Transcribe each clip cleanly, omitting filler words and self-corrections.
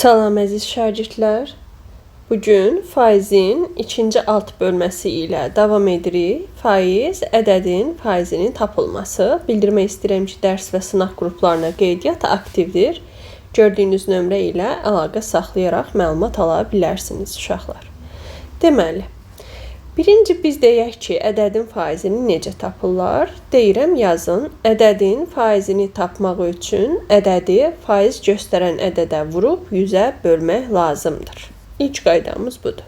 Salam əziz şagirdlər. Bugün faizin ikinci alt bölməsi ilə davam edirik. Faiz, ədədin faizinin tapılması. Bildirmək istəyirəm ki, dərs və sınaq qruplarına qeydiyyat aktivdir. Gördüyünüz nömrə ilə əlaqə saxlayaraq məlumat ala bilərsiniz uşaqlar. Deməli, birinci biz deyək ki, ədədin faizini necə tapırlar? Deyirəm yazın. Ədədin faizini tapmaq üçün ədədi faiz göstərən ədədə vurub 100-ə bölmək lazımdır. İlk qaydamız budur.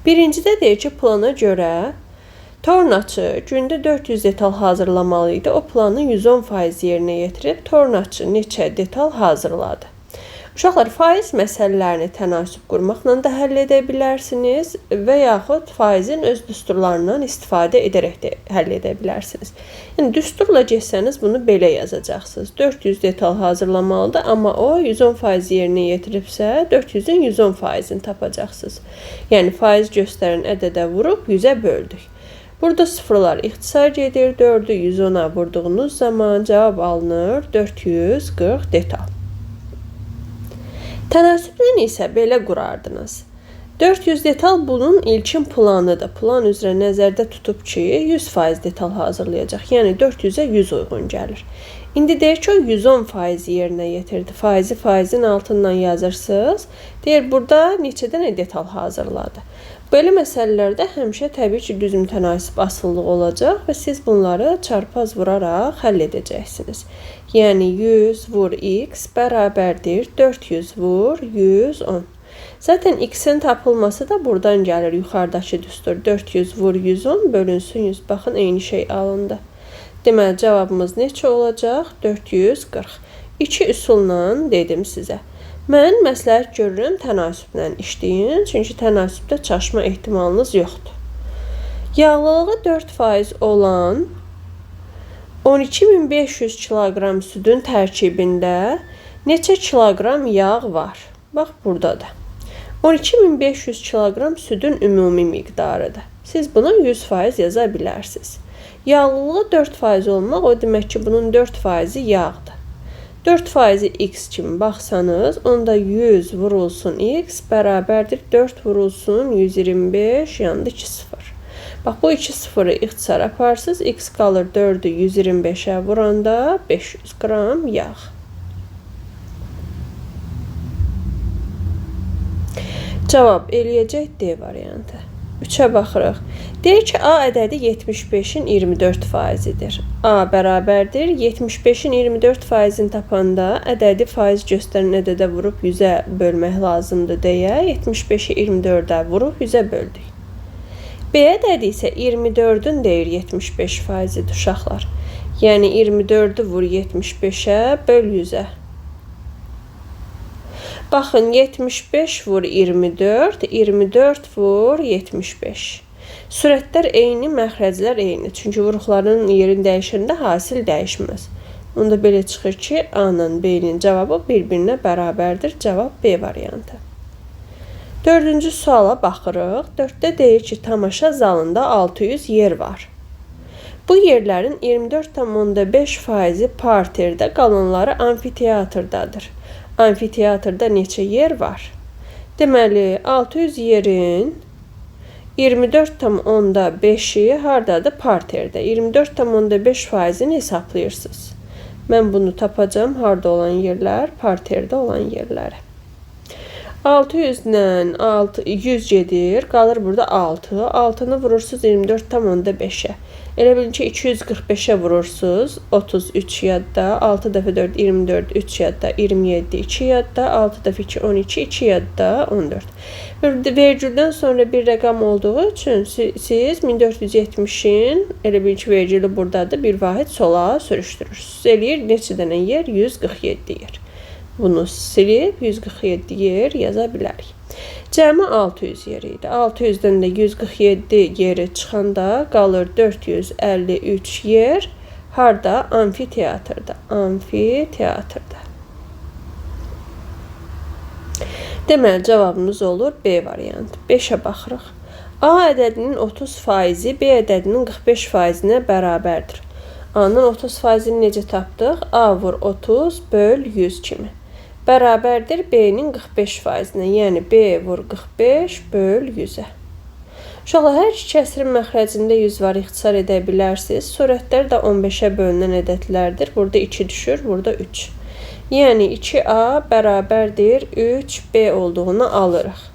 Birincidə deyir ki, plana görə tornaçı gündə 400 detal hazırlamalı idi. O planı 110% yerinə yetirib tornaçı neçə detal hazırladı? Uşaqlar, faiz məsələlərini tənasüb qurmaqla da həll edə bilərsiniz və yaxud faizin öz düsturlarından istifadə edərək də həll edə bilərsiniz. Yəni, düsturla geçsəniz bunu belə yazacaqsınız. 400 detal hazırlamalıdır, amma o 110% yerinə yetiribsə 400-ün 110%-ni tapacaqsınız. Yəni, faiz göstərən ədədə vurub 100-ə böldük. Burada sıfırlar ixtisar gedir, 4-ü 110-a vurduğunuz zaman cavab alınır 440 detal. Tənasüblə isə belə qurardınız. 400 detal bunun ilkin planıdır. Plan üzrə nəzərdə tutub ki, 100% detal hazırlayacaq. Yəni 400-ə 100 uyğun gəlir. İndi deyir ki, o 110% yerinə yetirdi. Faizi faizin altından yazırsınız. Deyir, burada neçə dənə detal hazırladı. Belə məsələlərdə həmişə təbii ki, düzüm tənasüb asıllıq olacaq və siz bunları çarpaz vuraraq həll edəcəksiniz. Yəni 100 vur x bərabərdir 400 vur 110. Zaten x-in tapılması da buradan gəlir. Yuxarıdakı düstur 400 vur 110 bölünsün 100. Baxın, eyni şey alındı. Deməli, cavabımız neçə olacaq? 440. İki üsulla dedim sizə. Mən məsləhət görürəm tənasüblə işləyin, çünki tənasübdə çaşma ehtimalınız yoxdur. Yağlılığı 4% olan 12.500 kiloqram südün tərkibində neçə kiloqram yağ var? Bax, burada da. 12.500 kiloqram südün ümumi miqdarıdır. Siz buna 100% yaza bilərsiniz. Yağlılığı 4% olmaq, o demək ki, bunun 4%-i yağdır. 4%-i x kimi baxsanız, onda 100 vurulsun x bərabərdir 4 vurulsun 125, yanında 2 sıfır. Bax, bu 2 sıfırı ixtisar aparsınız, x qalır 4-ü 125-ə vuranda 500 qram yağ. Cavab eləyəcək D variantı. 3-ə baxırıq. Deyir ki, A ədədi 75-in 24%-idir. A bərabərdir 75-in 24%-ni tapanda ədədi faiz göstərən ədədə vurub 100-ə bölmək lazımdır deyə 75-i 24-ə vurub 100-ə böldük. B ədədi isə 24-ün deyir 75%-idir uşaqlar. Yəni 24-ü vur 75-ə böl 100-ə. Baxın, 75 vur 24, 24 vur 75. Sürətlər eyni, məxrəclər eyni. Çünki vuruqların yerini dəyişəndə hasil dəyişməz. Onda belə çıxır ki, A-nın B-nin cavabı bir-birinə bərabərdir. Cavab B variantı. Dördüncü suala baxırıq. 4-də deyir ki, tamaşa zalında 600 yer var. Bu yerlərin 24,5%-i parterdə, qalanları amfiteatrdadır. Amfiteatrda neçə yer var? Deməli, 600 yerin 24,5-i hardadır? Parterdə. 24,5%-ni hesablayırsınız. Mən bunu tapacağım. Harda olan yerlər? Parterdə olan yerləri. 600-lə 100 gedir. Qalır burada 6. 6-nı vurursunuz 24,5-ə. Elə bilin ki, 245-ə vurursunuz. 33 yadda. 6 dəfə 4, 24, 3 yadda. 27, 2 yadda. 6 dəfə 2, 12, 2 yadda. 14. Vergüldən sonra bir rəqam olduğu üçün siz 1470-in, elə bilin ki, vergülü buradadır. Bir vahid sola sürüşdürürsünüz. Eləyir neçə dənə yer? 147 yer. Bunu silib 147 yer yaza bilərik. Cəmi 600 yer idi. 600-dən də 147 yeri çıxanda qalır 453 yer. Harda? Amfiteatrda. Amfiteatrda. Deməli, cavabımız olur B variantı. 5-ə baxırıq. A ədədinin 30%-i B ədədinin 45%-nə bərabərdir. A-nın 30%-ni necə tapdıq? A vur 30 böl 100 kimi. bərabərdir B-nin 45%-nə. Yəni B vur 45 böl 100-ə. Uşaqlar, hər iki kəsrin məxrəcində 100 var, ixtisar edə bilərsiniz. Surətlər də 15-ə bölünən ədədlərdir. Burada 2 düşür, burada 3. Yəni 2A bərabərdir 3B olduğunu alırıq.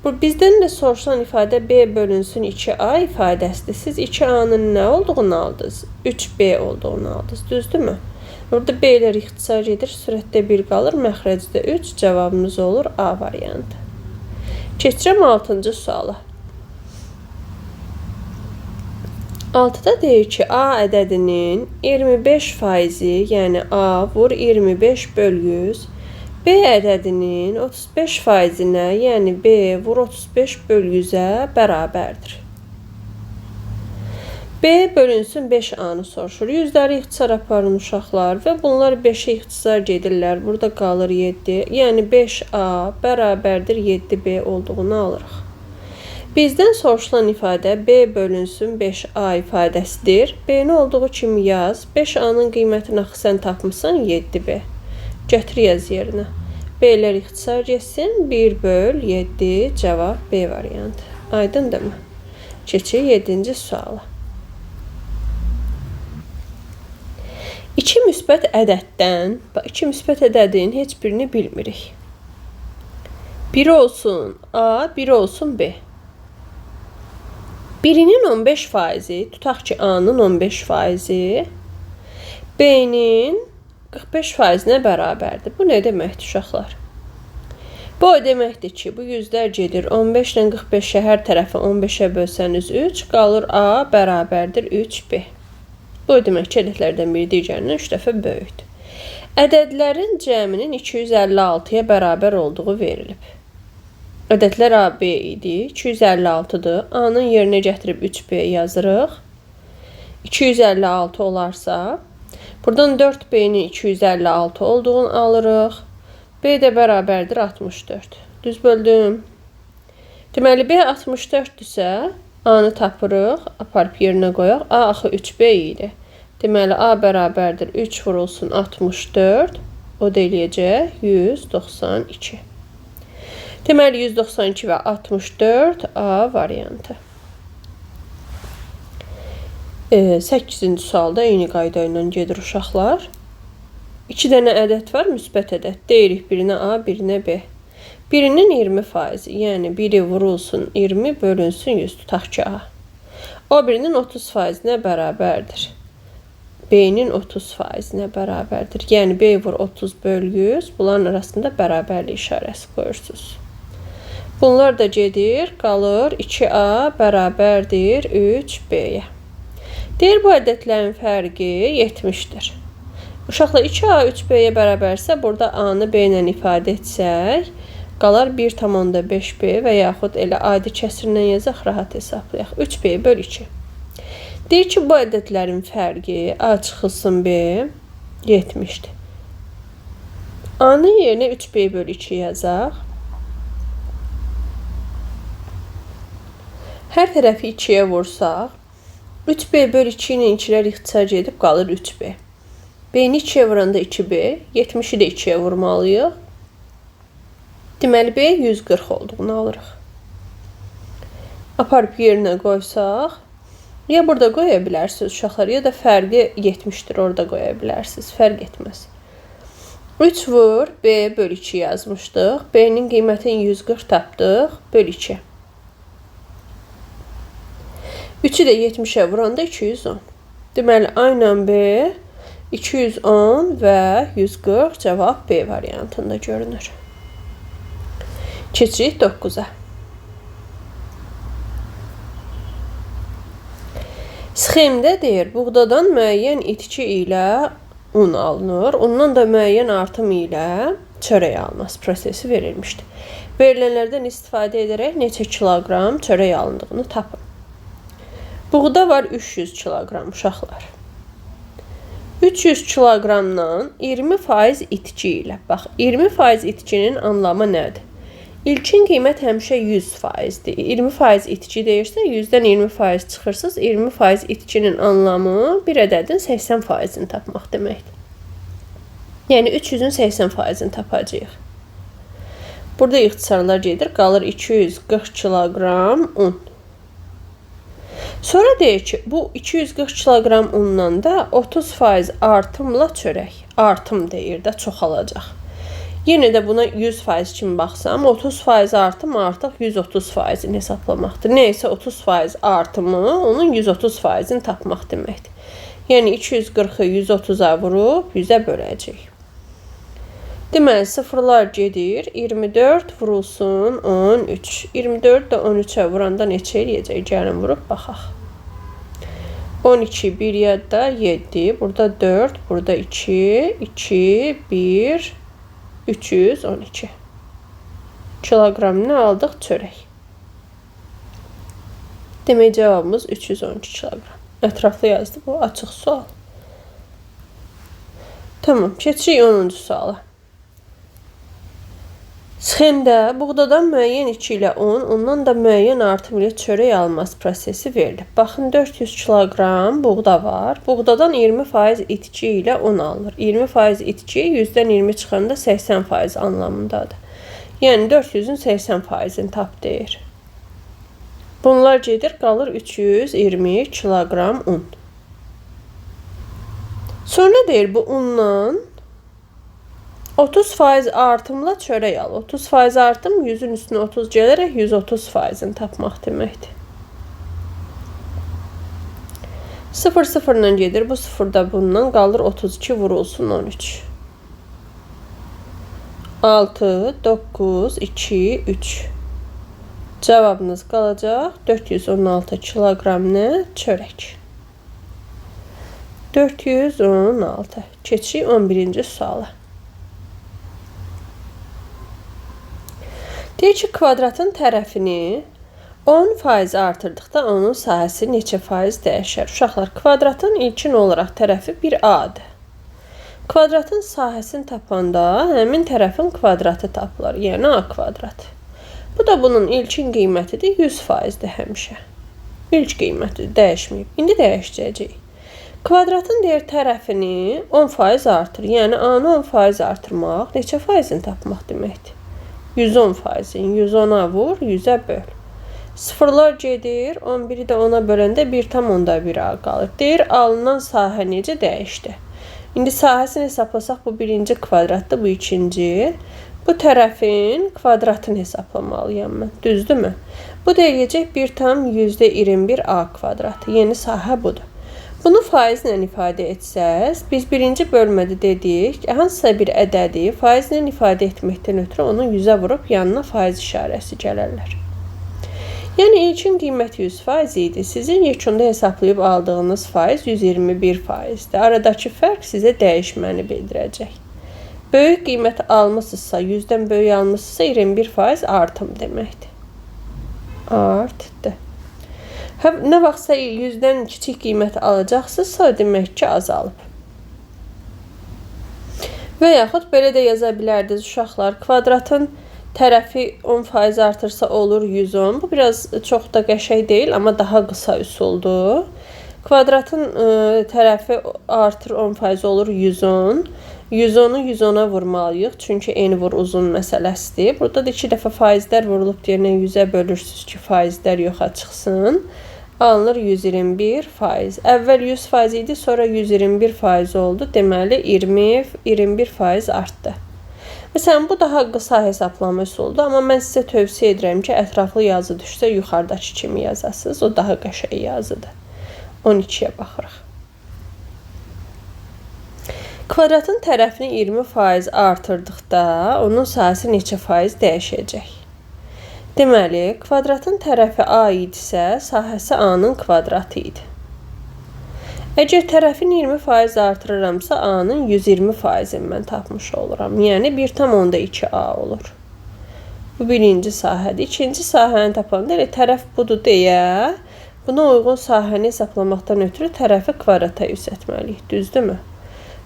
Bizdən də soruşulan ifadə B bölünsün 2A ifadəsidir. Siz 2A-nın nə olduğunu aldınız? 3B olduğunu aldınız. Düzdürmü? Burada B-lər ixtisar edir. Surətdə 1 qalır. Məxrəcdə 3. Cavabımız olur A variantı. Keçirəm 6-cı suala. 6-da deyir ki, A ədədinin 25%, yəni A vur 25 böl 100, B ədədinin 35%-nə, yəni B vur 35 böl 100-ə bərabərdir. B bölünsün 5A-nı soruşur. Yüzləri ixtisar aparın uşaqlar və bunlar 5-ə ixtisar gedirlər. Burada qalır 7. Yəni 5A bərabərdir 7B olduğunu alırıq. Bizdən soruşulan ifadə B bölünsün 5A ifadəsidir. B-ni olduğu kimi yaz. 5A-nın qiymətini axı sən tapmışsan 7B. Gətir yaz yerinə. B-lər ixtisar getsin. 1 böl 7 cavab B variantı. Aydındırmı? Keçir 7-ci suala. 2 müsbət ədəddən, 2 müsbət ədədin heç birini bilmirik. Biri olsun A, biri olsun B. Birinin 15%, tutaq ki A-nın 15%, B-nin 45%-nə bərabərdir. Bu nə deməkdir uşaqlar? Bu o deməkdir ki, bu yüzlər gedir. 15 ilə 45-ə hər tərəfi 15-ə bölsəniz 3, qalır A bərabərdir 3B. Bu o demək ki, ədədlərdən biri digərindən 3 dəfə böyükdür. Ədədlərin cəminin 256-ya bərabər olduğu verilib. Ədədlər A, B idi. 256-dır. A-nın yerinə gətirib 3B yazırıq. 256 olarsa, buradan 4B-nin 256 olduğunu alırıq. B də bərabərdir 64. Düz böldüm. Deməli, B 64-dürsə, A-nı tapırıq, aparıb yerinə qoyaq. A axı 3B idi. Deməli, A bərabərdir 3 vurulsun 64. O da eləyəcək 192. Deməli, 192 və 64 A variantı. 8-ci sualda eyni qayda ilə gedir uşaqlar. 2 dənə ədəd var, müsbət ədəd. Deyirik birinə A, birinə B. Birinin 20%, yəni biri vurulsun 20, bölünsün 100, tutaq ki A. O birinin 30%-nə bərabərdir. B-nin 30%-nə bərabərdir. Yəni B vur 30 böl 100, bunların arasında bərabərlik işarəsi qoyursunuz. Bunlar da gedir, qalır 2A bərabərdir 3B-yə. Deyir, bu ədədlərin fərqi 70-dir. Uşaqlar 2A 3B-yə bərabərsə, burada A-nı B ilə ifadə etsək, qalar 1,5B və yaxud elə adi kəsrlə yazaq, rahat hesablayaq. 3B böl 2. Deyir ki, bu ədədlərin fərqi A çıxılsın B 70-dir. A-nın yerinə 3B böl 2 yazaq. Hər tərəfi 2-yə vursaq, 3B böl 2 ilə 2-lər ixtisar edib qalır 3B. B-ni 2-yə vuranda 2B, 70-i də 2-yə vurmalıyıq. Deməli, B 140 olduğunu alırıq. Aparıb yerinə qoysaq, ya burada qoya bilərsiniz uşaqlar, ya da fərqi 70-dir, orada qoya bilərsiniz. Fərq etməz. 3 vur, B böl 2 yazmışdıq. B-nin qiymətini 140 tapdıq, böl 2. 3-ü də 70-ə vuranda 210. Deməli, A ilə B 210 və 140 cavab B variantında görünür. Keçirik 9-a. Sxemdə deyir, buğdadan müəyyən itki ilə un alınır, ondan da müəyyən artım ilə çörək alması prosesi verilmişdir. Verilənlərdən istifadə edərək neçə kiloqram çörək alındığını tapın. Buğda var 300 kiloqram uşaqlar. 300 kiloqramdan 20% itki ilə. Bax, 20% itkinin anlamı nədir? İlkin qiymət həmişə 100%dir. 20% itki deyirsə, 100-dən 20% çıxırsınız. 20% itkinin anlamı bir ədədin 80%-ni tapmaq deməkdir. Yəni 300-ün 80%-ni tapacağıq. Burada ixtisarlar gedir, qalır 240 kiloqram un. Sonra deyir ki, bu 240 kiloqram undan da 30% artımla çörək. Artım deyir də çoxalacaq. Yenə də buna 100% kimi baxsam, 30% artım artıq 130%-ni hesablamaqdır. Neysə 30% artımı onun 130%-ni tapmaq deməkdir. Yəni 240-ı 130-a vurub 100-ə böləcəyik. Deməli, sıfırlar gedir. 24 vurulsun 13. 24 də 13-ə vuranda neçə eləyəcək? Gəlin vurub baxaq. 12, 1 yadda 7. Burada 4, burada 2, 2, 1, 312. Kiloqram nə aldıq? Çörək. Demək, cavabımız 312 kiloqram. Ətraflı yazdı. Bu açıq sual. Tamam, keçirik 10-cu suala. Sxemdə buğdadan müəyyən içi ilə un, ondan da müəyyən artım ilə çörək alması prosesi verilib. Baxın, 400 kiloqram buğda var. Buğdadan 20% itki ilə un alınır. 20% itki 100-dən 20 çıxanda 80% anlamındadır. Yəni 400-ün 80%-ni tap deyir. Bunlar gedir, qalır 320 kiloqram un. Sonra deyir, bu undan 30% artımla çörək al. 30% artım 100-ün üstünə 30 gələrək 130%-ni tapmaq deməkdir. 0 0-la gedir. Bu 0 da bundan qalır 32 vurulsun 13. 6, 9, 2, 3. Cavabınız qalacaq 416 kiloqram nə? Çörək. 416. Keçirik 11-ci suala. Deyir ki, kvadratın tərəfini 10% artırdıqda onun sahəsi neçə faiz dəyişər? Uşaqlar, kvadratın ilkin olaraq tərəfi 1A-dır. Kvadratın sahəsini tapanda həmin tərəfin kvadratı tapılır, yəni A kvadratı. Bu da bunun ilkin qiymətidir, 100%-dir həmişə. İlk qiyməti dəyişməyib. İndi dəyişəcəyik. Kvadratın deyir tərəfini 10% artır, yəni A-nı 10% artırmaq neçə faizini tapmaq deməkdir? 110%-in 110-a vur, 100-ə böl. Sıfırlar gedir, 11-i də 10-a böləndə 1,1A qalır. Deyir, alınan sahə necə dəyişdi? İndi sahəsini hesablasaq, bu birinci kvadratdır, bu ikinci. Bu tərəfin kvadratını hesablamalıyam mən, düzdürmü? Bu da eləyəcək 1,21A kvadratı, yeni sahə budur. Bunu faizlə ifadə etsəz, biz birinci bölmədə dedik, hansısa bir ədədi faizlə ifadə etməkdən ötürü onu 100-ə vurub yanına faiz işarəsi gələrlər. Yəni ilkin qiyməti 100% idi. Sizin yekunda hesablayıb aldığınız faiz 121%-dir. Aradakı fərq sizə dəyişməni bildirəcək. Böyük qiymət almışsınızsa, 100-dən böyük almışsınızsa 21% artım deməkdir. Artdı. Nə vaxtsa 100-dən kiçik qiymət alacaqsınızsa, demək ki, azalıb. Və yaxud belə də yaza bilərdiniz uşaqlar. Kvadratın tərəfi 10% artırsa olur 110. Bu biraz çox da qəşəng deyil, amma daha qısa üsuldur. Kvadratın tərəfi artır 10% olur 110. 110-u 110-a vurmalıyıq, çünki eni vur uzun məsələsidir. Burada da 2 dəfə faizlər vurulub deyənə 100-ə bölürsünüz ki, faizlər yoxa çıxsın. Alınır 121%. Əvvəl 100% idi, sonra 121% oldu. Deməli 21% artdı. Məsələn, bu daha qısa hesablama üsuludur, amma mən sizə tövsiyə edirəm ki, ətraflı yazı düşsə yuxarıdakı kimi yazasınız. O daha qəşəng yazıdır. 12-yə baxırıq. Kvadratın tərəfini 20% artırdıqda onun sahəsi neçə faiz dəyişəcək? Deməli, kvadratın tərəfi A idisə, sahəsi A-nın kvadratı idi. Əgər tərəfin 20% artırıramsa, A-nın 120%-ni mən tapmış oluram. Yəni 1,2A olur. Bu birinci sahədir. İkinci sahəni tapanda elə tərəf budur deyə, buna uyğun sahəni hesablamaqdan ötürü tərəfi kvadrata yüksəltməliyik. Düzdürmü?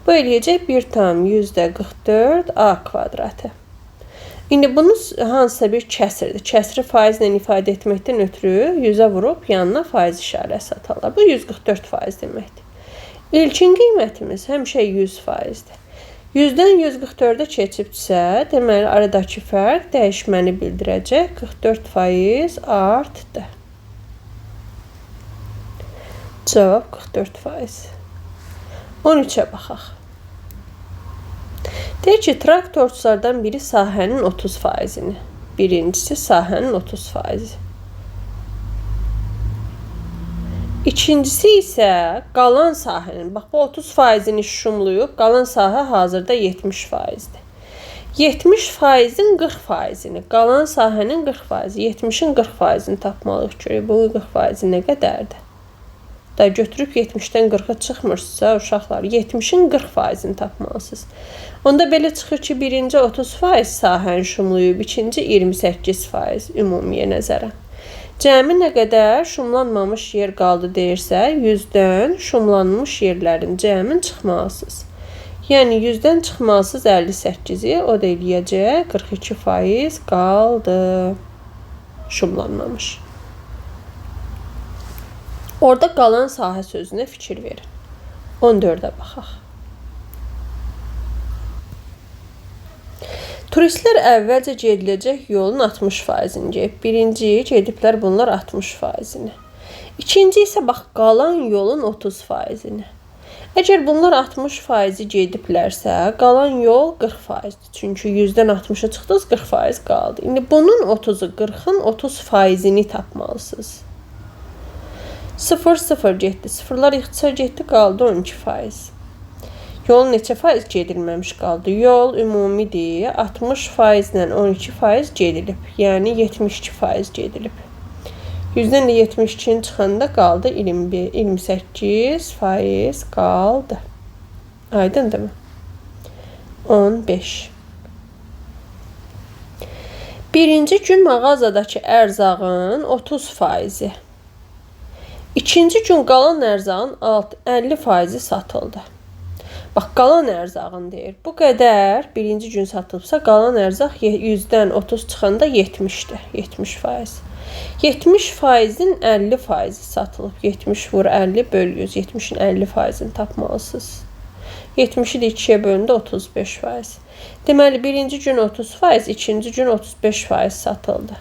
Bu eləyəcək 1,44A kvadratı. İndi bunun hansısa bir kəsirdir. Kəsiri faizlə ifadə etməkdən ötürü 100-ə vurub yanına faiz işarəsi atarlar. Bu 144% deməkdir. İlkin qiymətimiz həmişə 100%-dir. 100-dən 144-ə keçibsə, deməli aradakı fərq dəyişməni bildirəcək. 44% artdı. Cavab 44%. 13-ə baxaq. Deyir ki, traktorçulardan biri sahənin 30%-ni. Birincisi sahənin 30%. İkincisi isə qalan sahənin, bax bu 30%-ni şumluyub, qalan sahə hazırda 70%-dir. 70%-in 40%-ni, qalan sahənin 40%, 70-in 40%-ni tapmalıyıq ki, bunun 40%-i nə qədərdir? Da götürüb 70-dən 40-a çıxmırsınızsa, uşaqlar, 70-in 40%-ni tapmalısınız. Onda belə çıxır ki, birinci 30% sahəni şumluyub, ikinci 28% ümumiyə nəzərən. Cəmi nə qədər şumlanmamış yer qaldı deyirsə, 100-dən şumlanmış yerlərin cəmin çıxmalısınız. Yəni 100-dən çıxmalısınız 58-i, o da eləyəcək 42% qaldı şumlanmamış. Orada qalan sahə sözünə fikir verin. 14-ə baxaq. Turistlər əvvəlcə gediləcək yolun 60%-ni gedib. Birinci gediblər bunlar 60%-ni. İkinci isə bax qalan yolun 30%-ni. Əgər bunlar 60%-i gediblərsə, qalan yol 40%-dir. Çünki 100-dən 60-a çıxdınız, 40% qaldı. İndi bunun 30-u 40-ın 30%-ni tapmalısınız. 0 getdi. Sıfırlar ixtisar getdi, qaldı 12%. Yolun neçə faiz gedilməmiş qaldı? Yol ümumidir, 60% ilə 12% gedilib. Yəni 72% gedilib. 100-dən də 72-nin çıxanda qaldı 28% qaldı. Aydındır mı? 15. Birinci gün mağazadakı ərzağın 30%-i. İkinci gün qalan ərzağın 50%-i satıldı. Bax, qalan ərzağın deyir. Bu qədər birinci gün satılıbsa, qalan ərzaq 100-dən 30 çıxanda 70-dir. 70%. 70%-in 50%-i satılıb. 70 vur 50 böl 100. 70-in 50%-ni tapmalısınız. 70-i də 2-yə bölündə 35%. Deməli, birinci gün 30%, ikinci gün 35% satıldı.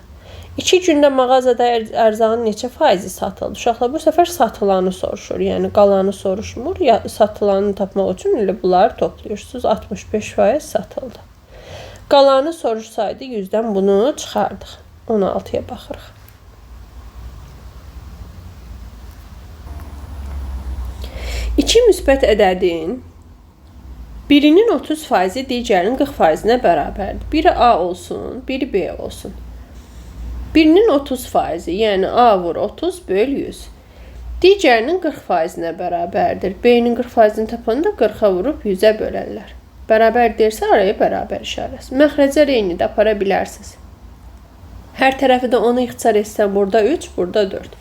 2 gündə mağazada ərzağın neçə faizi satıldı? Uşaqlar bu səfər satılanı soruşur. Yəni qalanı soruşmur. Ya satılanı tapmaq üçün elə bunları toplayırsınız. 65% satıldı. Qalanı soruşsaydı 100-dən bunu çıxardıq. 16-ya baxırıq. İki müsbət ədədin birinin 30%-i digərinin 40%-nə bərabərdir. Biri A olsun, biri B olsun. Birinin 30%-i, yəni A vur 30 böl 100. Digərinin 40%-nə bərabərdir. B-nin 40%-ni tapanda 40-a vurub 100-ə bölərlər. Bərabər deyirsə, araya bərabər işarəsi. Məxrəcə eyni də apara bilərsiniz. Hər tərəfi də 10-u ixtisar etsən, burada 3, burada 4.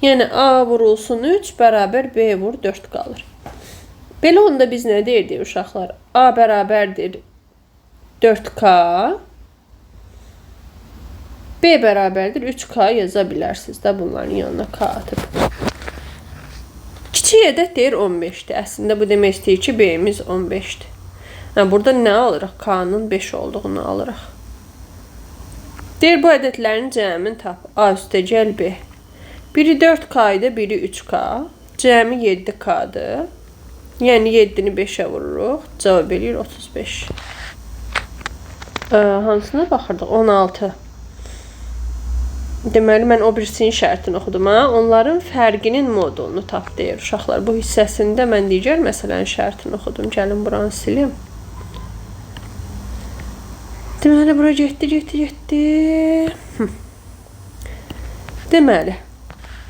Yəni A vurulsun 3, bərabər B vur 4 qalır. Belə onda biz nə deyirdik uşaqlar? A bərabərdir 4K, B bərabərdir 3K yaza bilərsiniz də bunların yanına K atıb. Kiçik ədəd deyir 15-dir. Əslində bu demək istəyir ki, B-miz 15-dir. Burada nə alırıq? K-nın 5 olduğunu alırıq. Deyir bu ədədlərin cəmini tap. A üstə gəl B. Biri 4K idi, biri 3K. Cəmi 7K-dır. Yəni 7-ni 5-ə vururuq. Cavab eləyir 35. Hansına baxırdıq? 16. Deməli, mən o birisinin şərtini oxudum. Onların fərqinin modulunu tap deyir. Uşaqlar, bu hissəsində mən digər məsələnin şərtini oxudum. Gəlin, buranı silim. Deməli, bura getdi. Deməli,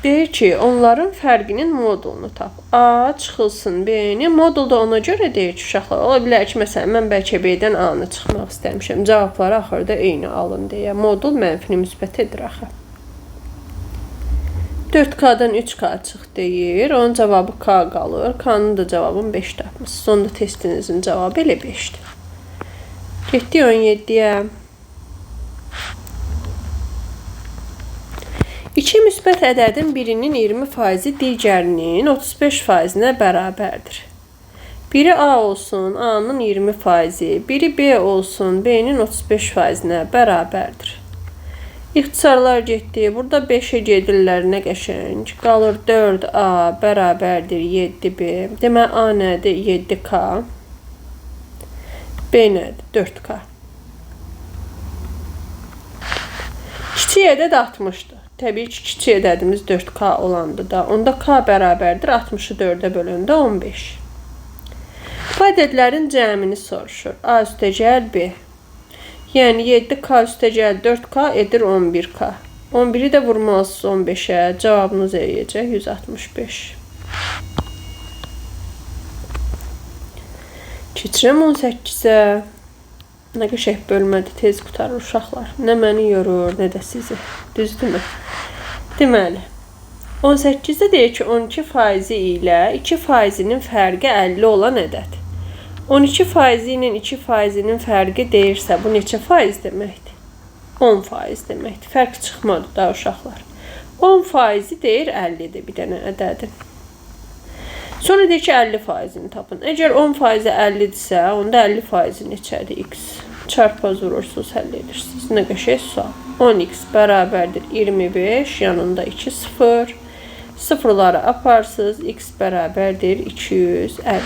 deyir ki, onların fərqinin modulunu tap. A çıxılsın B-ni. Modul da ona görə deyir ki, uşaqlar, ola bilər ki, məsələn, mən bəlkə B-dən A-nı çıxmaq istəmişəm. Cavabları axırda eyni alın deyə. Modul mənfini müsbət edir axı. 4K-dan 3K çıx deyir. Onun cavabı K qalır. K-nın da cavabını 5 tapmışsınız. Sonda testinizin cavabı elə 5-dir. Getdik 17-yə. İki müsbət ədədin birinin 20%-i digərinin 35%-nə bərabərdir. Biri A olsun, A'nın 20%, biri B olsun, B'nin 35%-nə bərabərdir. İxtisarlar getdi. Burada 5-ə gedirlər, nə qəşəng. Qalır 4A bərabərdir 7B. Demək A nədir? 7K. B nədir? 4K. Kiçik ədəd 60-dır. Təbii ki, kiçik ədədimiz 4K olandır da. Onda K bərabərdir 60-ı 4-ə bölündə 15. Bu ədədlərin cəmini soruşur. A üstəgəl B. Yəni 7K üstəgəl 4K edir 11K. 11-i də vurmalısınız 15-ə. Cavabınız eləyəcək 165. Keçirəm 18-ə. Nə qəşəng bölmədir, tez qutarır uşaqlar. Nə məni yorur, nə də sizi. Düzdürmü? Deməli, 18-də deyir ki, 12% ilə 2%-nin fərqi 50 olan ədəd. 12% ilə 2%-nin fərqi deyirsə, bu neçə faiz deməkdir? 10% deməkdir. Fərq çıxmadı da uşaqlar. 10% deyir 50-dir bir dənə ədədin. Sonra deyir ki, 50%-ni tapın. Əgər 10% 50-dirsə, onda 50% neçədir? X. Çarpaz vurursunuz, həll edirsiniz. Nə qəşəng sual. 10x bərabərdir 25, yanında 2 sıfır. Sıfırları aparsınız, x bərabərdir 250.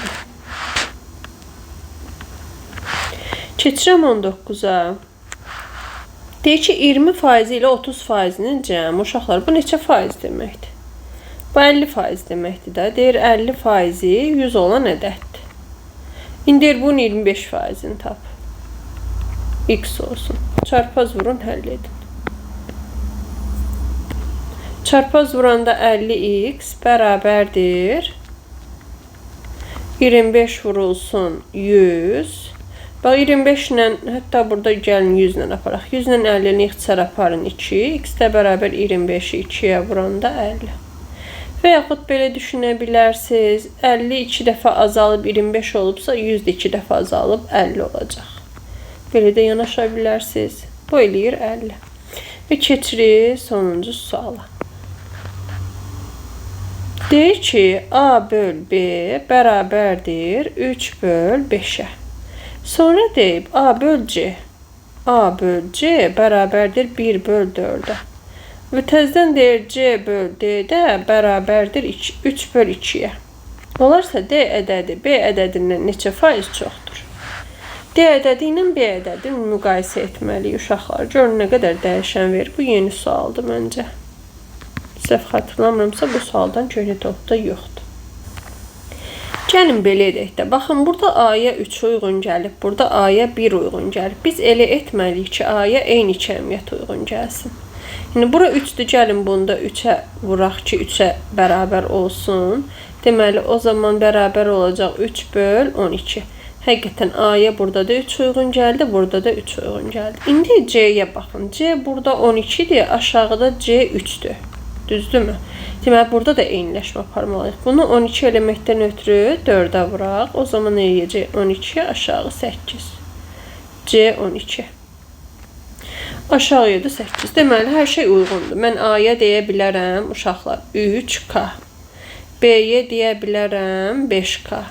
Keçirəm 19-a. Deyir ki, 20% ilə 30%-nin cəmi. Uşaqlar, bu neçə faiz deməkdir? Bu 50% deməkdir də. Deyir, 50%-i 100 olan ədəddir. İndi deyir, bunun 25%-ni tap. X olsun. Çarpaz vurun, həll edin. Çarpaz vuranda 50x bərabərdir 25 vurulsun 100. Bax 25 ilə, hətta burada gəlin 100 ilə aparaq. 100 ilə 50-ni ixtisar aparın 2. X də bərabər 25-i 2-yə vuranda 50. Və yaxud belə düşünə bilərsiniz. 50 2 dəfə azalıb 25 olubsa 100 də 2 dəfə azalıb 50 olacaq. Belə də yanaşa bilərsiniz. Bu eləyir 50. Və keçirik sonuncu suala. Deyir ki, A böl B bərabərdir 3 böl 5-ə. Sonra deyib, A böl C. A böl C bərabərdir 1 böl 4-ə. Və təzdən deyir, C böl D də bərabərdir 3 böl 2-yə. Olarsa D ədədi B ədədindən neçə faiz çoxdur? D ədədi ilə B ədədini müqayisə etməliyik uşaqlar. Görün nə qədər dəyişən verir. Bu yeni sualdır məncə. Səhv xatırlamıramsa bu sualdan köhnə topda yoxdur. Gəlin belə edək də. Baxın, burada A-ya 3 uyğun gəlib, burada A-ya 1 uyğun gəlib. Biz elə etməliyik ki, A-ya eyni kəmiyyət uyğun gəlsin. Yəni, bura 3-dür, gəlin bunda 3-ə vuraq ki, 3-ə bərabər olsun. Deməli, o zaman bərabər olacaq 3 böl 12. Həqiqətən A-ya burada da 3 uyğun gəldi, burada da 3 uyğun gəldi. İndi C-yə baxın. C burada 12-dir, aşağıda C 3-dür. Düzdürmü? Deməli, burada da eyniləşmə aparmalıyıq. Bunu 12 elementdən ötürü 4-ə vuraq. O zaman eləyəcək 12, aşağı 8. C 12. Aşağıya da 8. Deməli, hər şey uyğundur. Mən A-ya deyə bilərəm, uşaqlar, 3K. B-yə deyə bilərəm, 5K.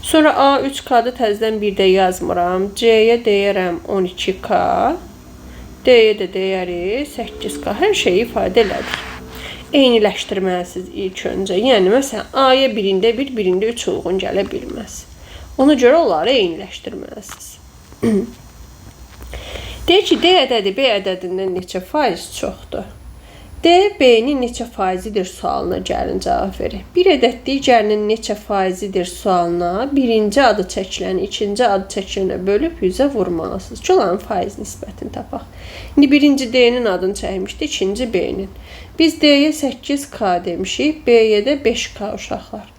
Sonra A 3K-da təzdən bir də yazmıram. C-yə deyərəm 12K. D-yə də deyərik 8K. Hər şeyi ifadə elədik. Eyniləşdirməlisiniz ilk öncə. Yəni, məsələn, A-ya birində 1, birində 3 uyğun gələ bilməz. Ona görə onları eyniləşdirməlisiniz. Deyir ki, D ədədi B ədədindən neçə faiz çoxdur? D, B-nin neçə faizidir sualına gəlin cavab verir. Bir ədəd digərinin neçə faizidir sualına birinci adı çəkiləni, ikinci adı çəkilənə bölüb 100-ə vurmalısınız. Onların faiz nisbətini tapaq. İndi birinci D-nin adını çəkmişdi, ikinci B-nin. Biz D-yə 8K demişik, B-yə də 5K uşaqlar.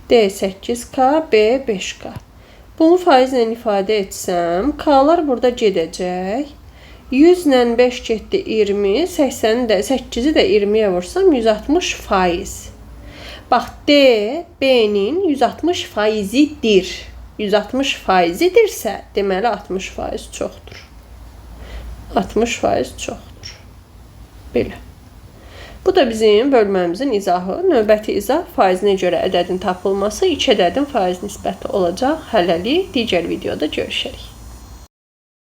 D 8K, B 5K. Bunu faizlə ifadə etsəm, K-lar burada gedəcək. 100 ilə 5 getdi 20, 80-i də 8-i də 20-yə vursam 160 faiz. Bax, D, B-nin 160 faizidir. 160 faizidirsə, deməli 60 faiz çoxdur. 60 faiz çoxdur. Belə. Bu da bizim bölməmizin izahı. Növbəti izah faizinə görə ədədin tapılması 2 ədədin faiz nisbəti olacaq. Hələlik digər videoda görüşərik.